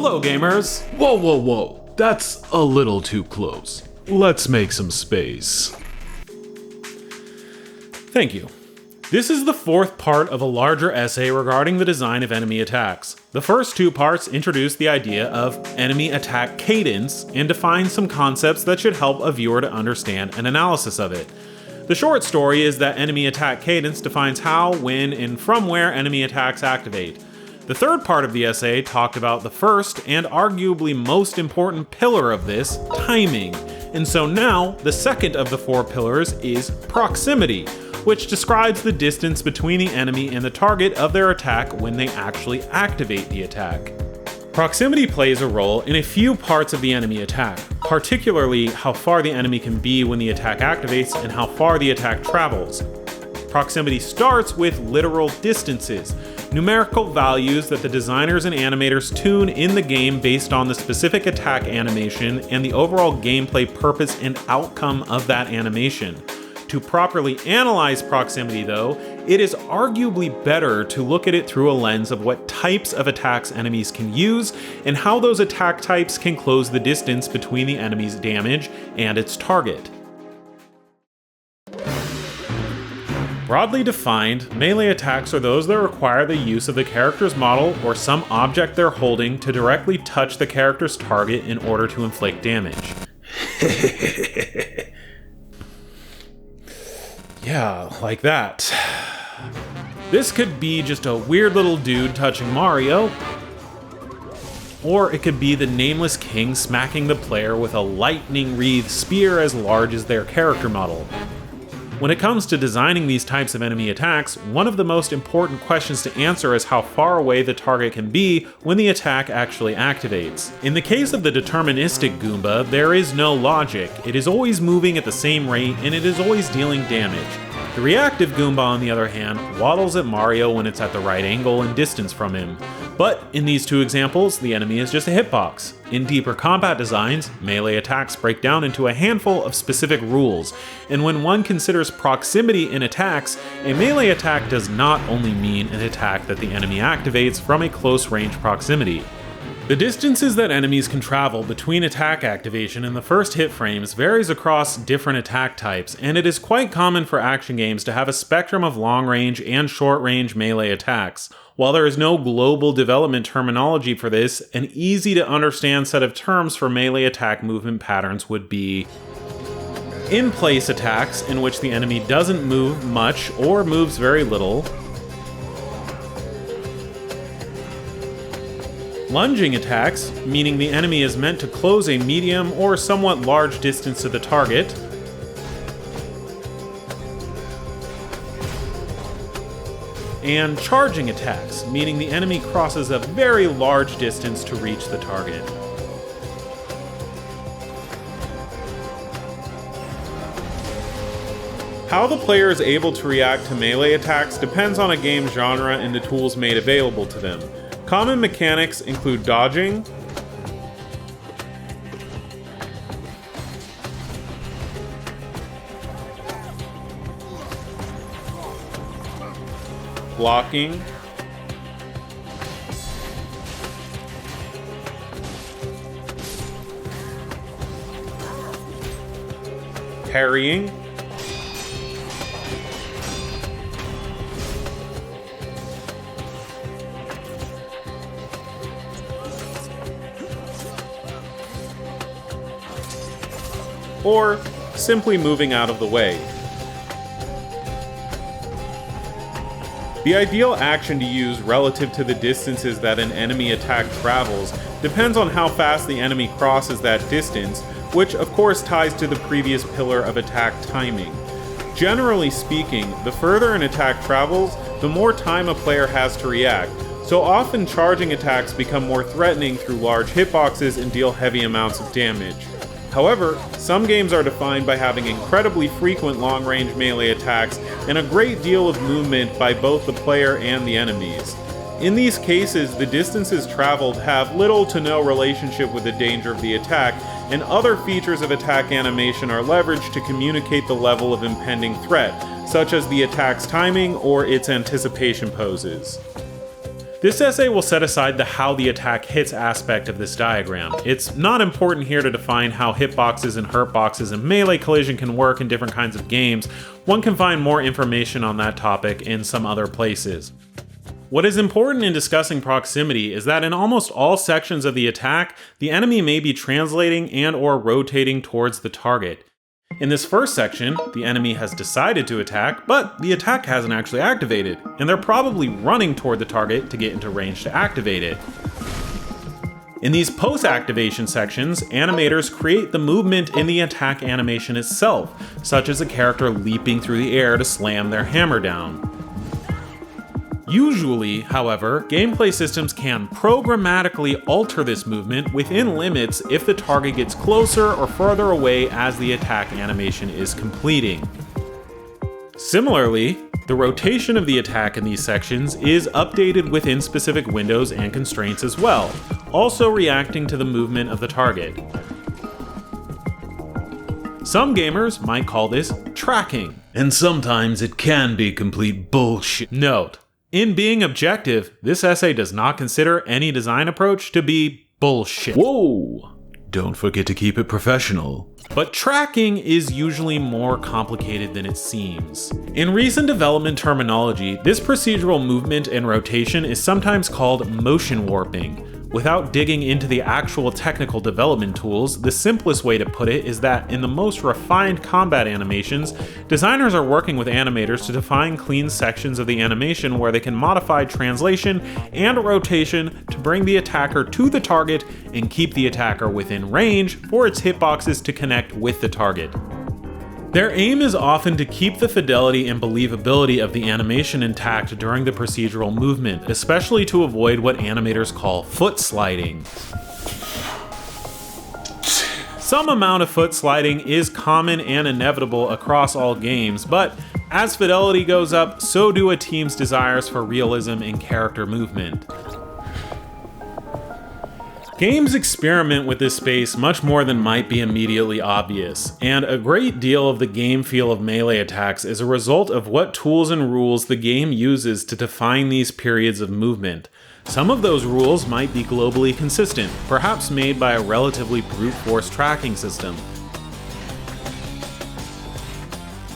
Hello, gamers! Whoa, whoa, whoa. That's a little too close. Let's make some space. Thank you. This is the fourth part of a larger essay regarding the design of enemy attacks. The first two parts introduce the idea of enemy attack cadence and define some concepts that should help a viewer to understand an analysis of it. The short story is that enemy attack cadence defines how, when, and from where enemy attacks activate. The third part of the essay talked about the first and arguably most important pillar of this, timing. And so now, the second of the four pillars is proximity, which describes the distance between the enemy and the target of their attack when they actually activate the attack. Proximity plays a role in a few parts of the enemy attack, particularly how far the enemy can be when the attack activates and how far the attack travels. Proximity starts with literal distances, numerical values that the designers and animators tune in the game based on the specific attack animation and the overall gameplay purpose and outcome of that animation. To properly analyze proximity, though, it is arguably better to look at it through a lens of what types of attacks enemies can use and how those attack types can close the distance between the enemy's damage and its target. Broadly defined, melee attacks are those that require the use of the character's model or some object they're holding to directly touch the character's target in order to inflict damage. Yeah, like that. This could be just a weird little dude touching Mario, or it could be the nameless king smacking the player with a lightning-wreathed spear as large as their character model. When it comes to designing these types of enemy attacks, one of the most important questions to answer is how far away the target can be when the attack actually activates. In the case of the deterministic Goomba, there is no logic. It is always moving at the same rate, and it is always dealing damage. The reactive Goomba, on the other hand, waddles at Mario when it's at the right angle and distance from him. But in these two examples, the enemy is just a hitbox. In deeper combat designs, melee attacks break down into a handful of specific rules, and when one considers proximity in attacks, a melee attack does not only mean an attack that the enemy activates from a close range proximity. The distances that enemies can travel between attack activation and the first hit frames varies across different attack types, and it is quite common for action games to have a spectrum of long-range and short-range melee attacks. While there is no global development terminology for this, an easy-to-understand set of terms for melee attack movement patterns would be in-place attacks, in which the enemy doesn't move much or moves very little, lunging attacks, meaning the enemy is meant to close a medium or somewhat large distance to the target, and charging attacks, meaning the enemy crosses a very large distance to reach the target. How the player is able to react to melee attacks depends on a game's genre and the tools made available to them. Common mechanics include dodging, blocking, parrying, or simply moving out of the way. The ideal action to use relative to the distances that an enemy attack travels depends on how fast the enemy crosses that distance, which of course ties to the previous pillar of attack timing. Generally speaking, the further an attack travels, the more time a player has to react, so often charging attacks become more threatening through large hitboxes and deal heavy amounts of damage. However, some games are defined by having incredibly frequent long-range melee attacks and a great deal of movement by both the player and the enemies. In these cases, the distances traveled have little to no relationship with the danger of the attack, and other features of attack animation are leveraged to communicate the level of impending threat, such as the attack's timing or its anticipation poses. This essay will set aside the how the attack hits aspect of this diagram. It's not important here to define how hitboxes and hurtboxes and melee collision can work in different kinds of games. One can find more information on that topic in some other places. What is important in discussing proximity is that in almost all sections of the attack, the enemy may be translating and/or rotating towards the target. In this first section, the enemy has decided to attack, but the attack hasn't actually activated, and they're probably running toward the target to get into range to activate it. In these post-activation sections, animators create the movement in the attack animation itself, such as a character leaping through the air to slam their hammer down. Usually, however, gameplay systems can programmatically alter this movement within limits if the target gets closer or further away as the attack animation is completing. Similarly, the rotation of the attack in these sections is updated within specific windows and constraints as well, also reacting to the movement of the target. Some gamers might call this tracking, and sometimes it can be complete bullshit. Note: in being objective, this essay does not consider any design approach to be bullshit. Whoa! Don't forget to keep it professional. But tracking is usually more complicated than it seems. In recent development terminology, this procedural movement and rotation is sometimes called motion warping. Without digging into the actual technical development tools, the simplest way to put it is that in the most refined combat animations, designers are working with animators to define clean sections of the animation where they can modify translation and rotation to bring the attacker to the target and keep the attacker within range for its hitboxes to connect with the target. Their aim is often to keep the fidelity and believability of the animation intact during the procedural movement, especially to avoid what animators call foot sliding. Some amount of foot sliding is common and inevitable across all games, but as fidelity goes up, so do a team's desires for realism and character movement. Games experiment with this space much more than might be immediately obvious, and a great deal of the game feel of melee attacks is a result of what tools and rules the game uses to define these periods of movement. Some of those rules might be globally consistent, perhaps made by a relatively brute force tracking system.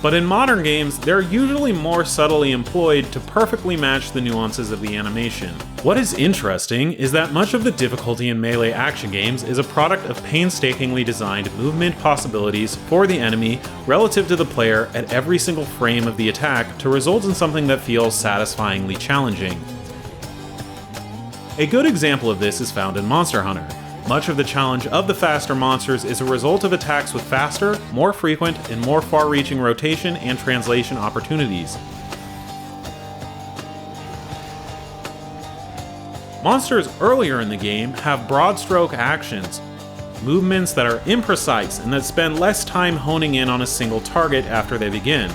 But in modern games, they're usually more subtly employed to perfectly match the nuances of the animation. What is interesting is that much of the difficulty in melee action games is a product of painstakingly designed movement possibilities for the enemy relative to the player at every single frame of the attack to result in something that feels satisfyingly challenging. A good example of this is found in Monster Hunter. Much of the challenge of the faster monsters is a result of attacks with faster, more frequent, and more far-reaching rotation and translation opportunities. Monsters earlier in the game have broad-stroke actions, movements that are imprecise and that spend less time honing in on a single target after they begin.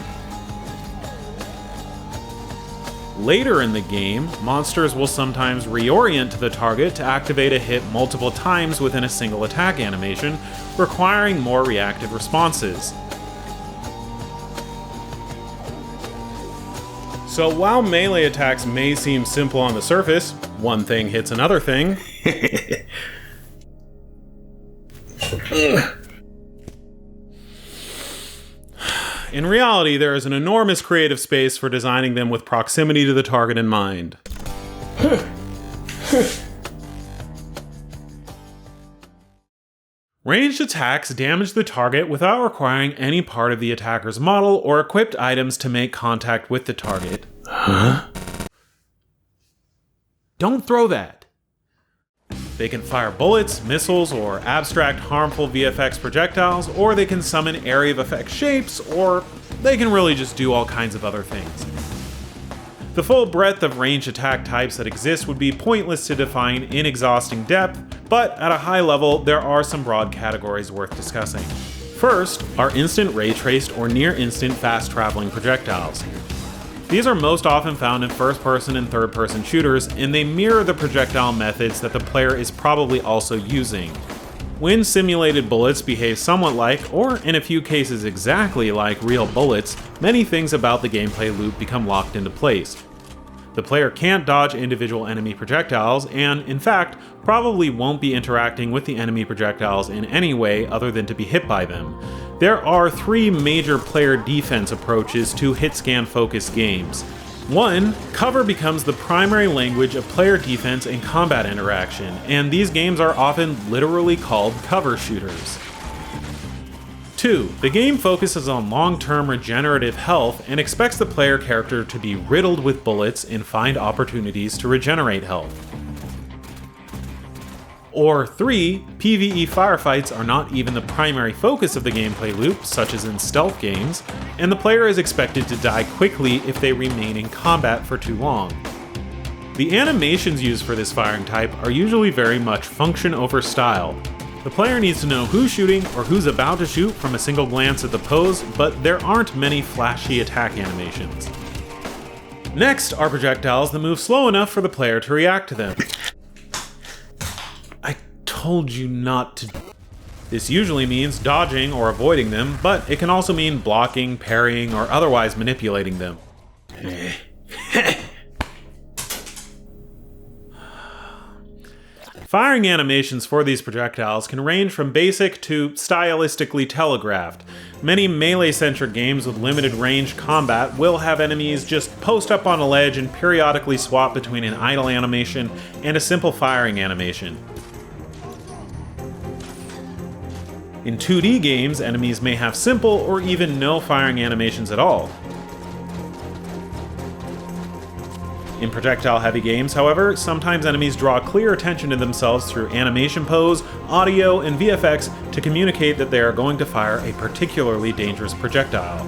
Later in the game, monsters will sometimes reorient to the target to activate a hit multiple times within a single attack animation, requiring more reactive responses. So while melee attacks may seem simple on the surface, one thing hits another thing. In reality, there is an enormous creative space for designing them with proximity to the target in mind. Ranged attacks damage the target without requiring any part of the attacker's model or equipped items to make contact with the target. Huh? Don't throw that! They can fire bullets, missiles, or abstract harmful VFX projectiles, or they can summon area of effect shapes, or they can really just do all kinds of other things. The full breadth of ranged attack types that exist would be pointless to define in exhausting depth, but at a high level, there are some broad categories worth discussing. First are instant ray-traced or near-instant fast-traveling projectiles. These are most often found in first-person and third-person shooters, and they mirror the projectile methods that the player is probably also using. When simulated bullets behave somewhat like, or in a few cases exactly like, real bullets, many things about the gameplay loop become locked into place. The player can't dodge individual enemy projectiles, and in fact, probably won't be interacting with the enemy projectiles in any way other than to be hit by them. There are 3 major player defense approaches to hit-scan focused games. 1. Cover becomes the primary language of player defense and combat interaction, and these games are often literally called cover shooters. 2. The game focuses on long-term regenerative health and expects the player character to be riddled with bullets and find opportunities to regenerate health. Or 3. PvE firefights are not even the primary focus of the gameplay loop, such as in stealth games, and the player is expected to die quickly if they remain in combat for too long. The animations used for this firing type are usually very much function over style. The player needs to know who's shooting or who's about to shoot from a single glance at the pose, but there aren't many flashy attack animations. Next are projectiles that move slow enough for the player to react to them. I told you not to. This usually means dodging or avoiding them, but it can also mean blocking, parrying, or otherwise manipulating them. Firing animations for these projectiles can range from basic to stylistically telegraphed. Many melee-centric games with limited range combat will have enemies just post up on a ledge and periodically swap between an idle animation and a simple firing animation. In 2D games, enemies may have simple or even no firing animations at all. In projectile-heavy games, however, sometimes enemies draw clear attention to themselves through animation pose, audio, and VFX to communicate that they are going to fire a particularly dangerous projectile.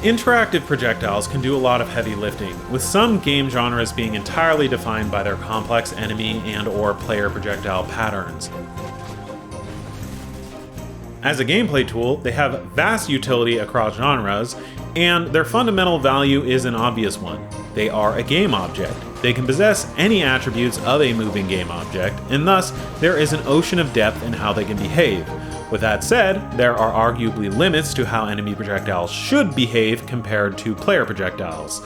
Interactive projectiles can do a lot of heavy lifting, with some game genres being entirely defined by their complex enemy and/or player projectile patterns. As a gameplay tool, they have vast utility across genres, and their fundamental value is an obvious one. They are a game object. They can possess any attributes of a moving game object, and thus there is an ocean of depth in how they can behave. With that said, there are arguably limits to how enemy projectiles should behave compared to player projectiles.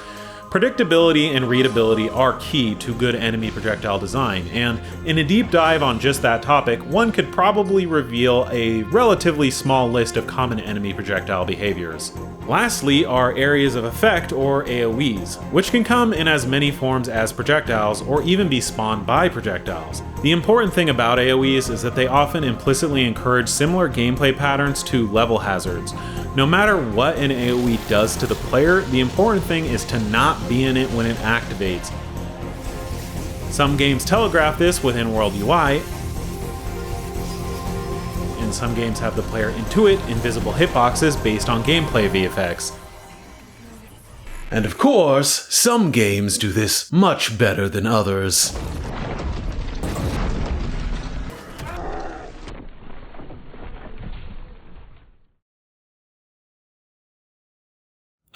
Predictability and readability are key to good enemy projectile design, and in a deep dive on just that topic, one could probably reveal a relatively small list of common enemy projectile behaviors. Lastly are areas of effect, or AoEs, which can come in as many forms as projectiles or even be spawned by projectiles. The important thing about AoEs is that they often implicitly encourage similar gameplay patterns to level hazards. No matter what an AoE does to the player, the important thing is to not be in it when it activates. Some games telegraph this with in-world UI, and some games have the player intuit invisible hitboxes based on gameplay VFX. And of course, some games do this much better than others.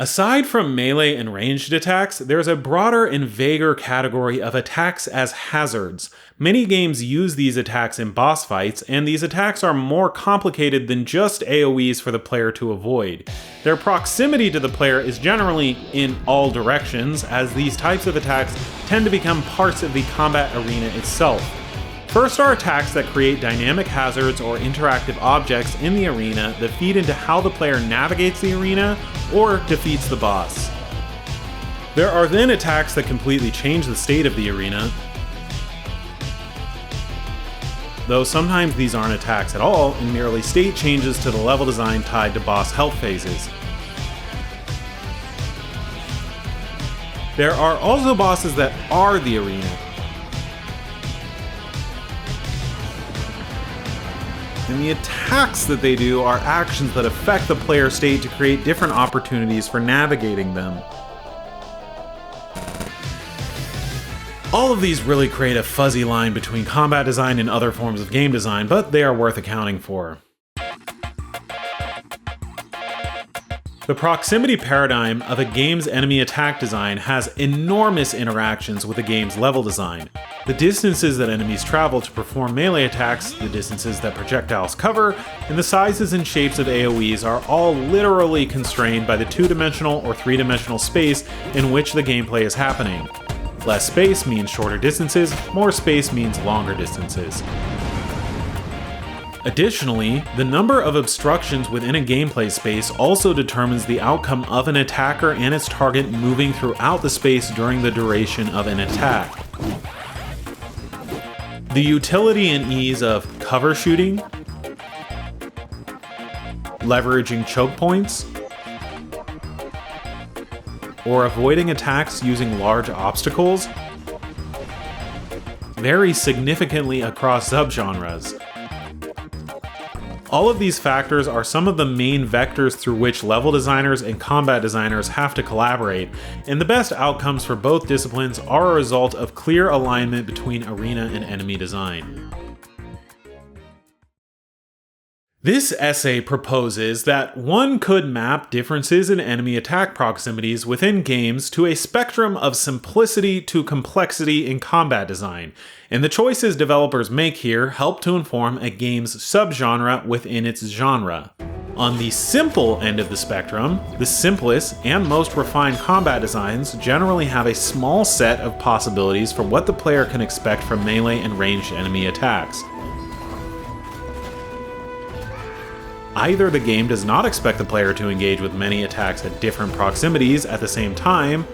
Aside from melee and ranged attacks, there's a broader and vaguer category of attacks as hazards. Many games use these attacks in boss fights, and these attacks are more complicated than just AoEs for the player to avoid. Their proximity to the player is generally in all directions, as these types of attacks tend to become parts of the combat arena itself. First are attacks that create dynamic hazards or interactive objects in the arena that feed into how the player navigates the arena or defeats the boss. There are then attacks that completely change the state of the arena, though sometimes these aren't attacks at all and merely state changes to the level design tied to boss health phases. There are also bosses that are the arena, and the attacks that they do are actions that affect the player state to create different opportunities for navigating them. All of these really create a fuzzy line between combat design and other forms of game design, but they are worth accounting for. The proximity paradigm of a game's enemy attack design has enormous interactions with a game's level design. The distances that enemies travel to perform melee attacks, the distances that projectiles cover, and the sizes and shapes of AoEs are all literally constrained by the 2-dimensional or 3-dimensional space in which the gameplay is happening. Less space means shorter distances, more space means longer distances. Additionally, the number of obstructions within a gameplay space also determines the outcome of an attacker and its target moving throughout the space during the duration of an attack. The utility and ease of cover shooting, leveraging choke points, or avoiding attacks using large obstacles vary significantly across subgenres. All of these factors are some of the main vectors through which level designers and combat designers have to collaborate, and the best outcomes for both disciplines are a result of clear alignment between arena and enemy design. This essay proposes that one could map differences in enemy attack proximities within games to a spectrum of simplicity to complexity in combat design, and the choices developers make here help to inform a game's subgenre within its genre. On the simple end of the spectrum, the simplest and most refined combat designs generally have a small set of possibilities for what the player can expect from melee and ranged enemy attacks. Either the game does not expect the player to engage with many attacks at different proximities at the same time.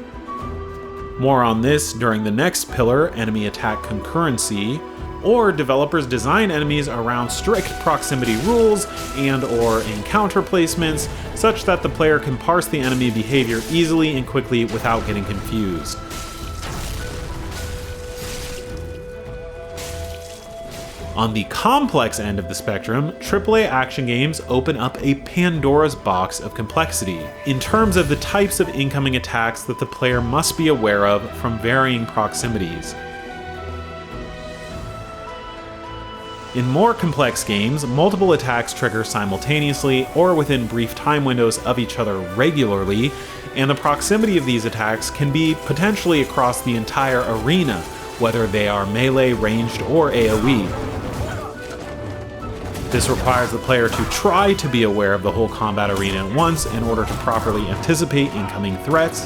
More on this during the next pillar, enemy attack concurrency, or developers design enemies around strict proximity rules and/or encounter placements, such that the player can parse the enemy behavior easily and quickly without getting confused. On the complex end of the spectrum, AAA action games open up a Pandora's box of complexity, in terms of the types of incoming attacks that the player must be aware of from varying proximities. In more complex games, multiple attacks trigger simultaneously or within brief time windows of each other regularly, and the proximity of these attacks can be potentially across the entire arena, whether they are melee, ranged, or AoE. This requires the player to try to be aware of the whole combat arena at once in order to properly anticipate incoming threats.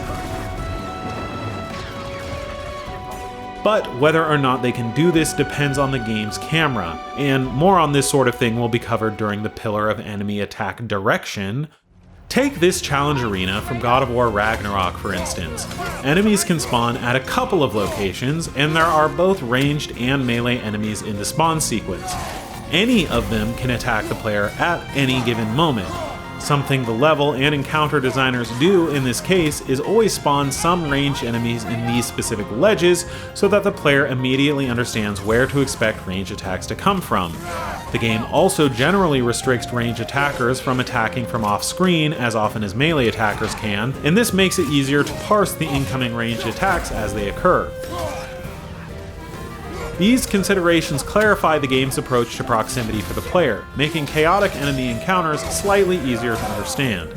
But whether or not they can do this depends on the game's camera, and more on this sort of thing will be covered during the pillar of enemy attack direction. Take this challenge arena from God of War Ragnarok, for instance. Enemies can spawn at a couple of locations, and there are both ranged and melee enemies in the spawn sequence. Any of them can attack the player at any given moment. Something the level and encounter designers do in this case is always spawn some ranged enemies in these specific ledges so that the player immediately understands where to expect ranged attacks to come from. The game also generally restricts ranged attackers from attacking from off-screen as often as melee attackers can, and this makes it easier to parse the incoming ranged attacks as they occur. These considerations clarify the game's approach to proximity for the player, making chaotic enemy encounters slightly easier to understand.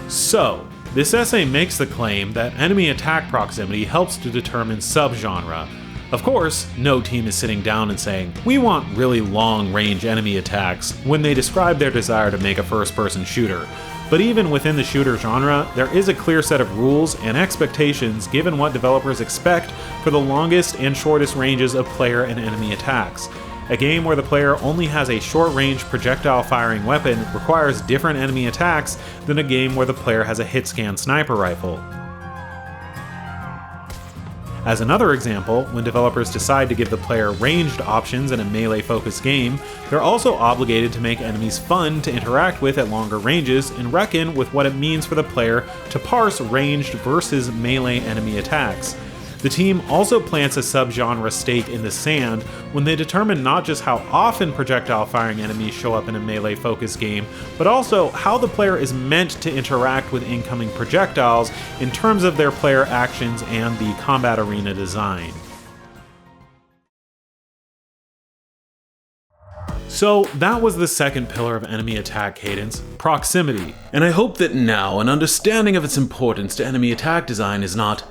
So, this essay makes the claim that enemy attack proximity helps to determine subgenre. Of course, no team is sitting down and saying, "We want really long-range enemy attacks," when they describe their desire to make a first-person shooter. But even within the shooter genre, there is a clear set of rules and expectations given what developers expect for the longest and shortest ranges of player and enemy attacks. A game where the player only has a short-range projectile-firing weapon requires different enemy attacks than a game where the player has a hit-scan sniper rifle. As another example, when developers decide to give the player ranged options in a melee-focused game, they're also obligated to make enemies fun to interact with at longer ranges and reckon with what it means for the player to parse ranged versus melee enemy attacks. The team also plants a subgenre stake in the sand when they determine not just how often projectile-firing enemies show up in a melee-focused game, but also how the player is meant to interact with incoming projectiles in terms of their player actions and the combat arena design. So that was the second pillar of enemy attack cadence, proximity. And I hope that now an understanding of its importance to enemy attack design is not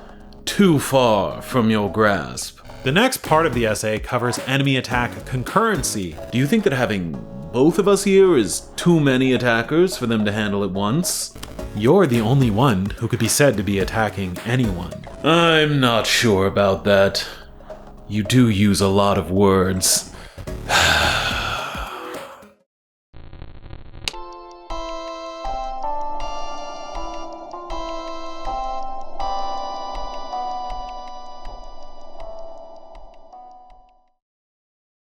too far from your grasp. The next part of the essay covers enemy attack concurrency. Do you think that having both of us here is too many attackers for them to handle at once? You're the only one who could be said to be attacking anyone. I'm not sure about that. You do use a lot of words.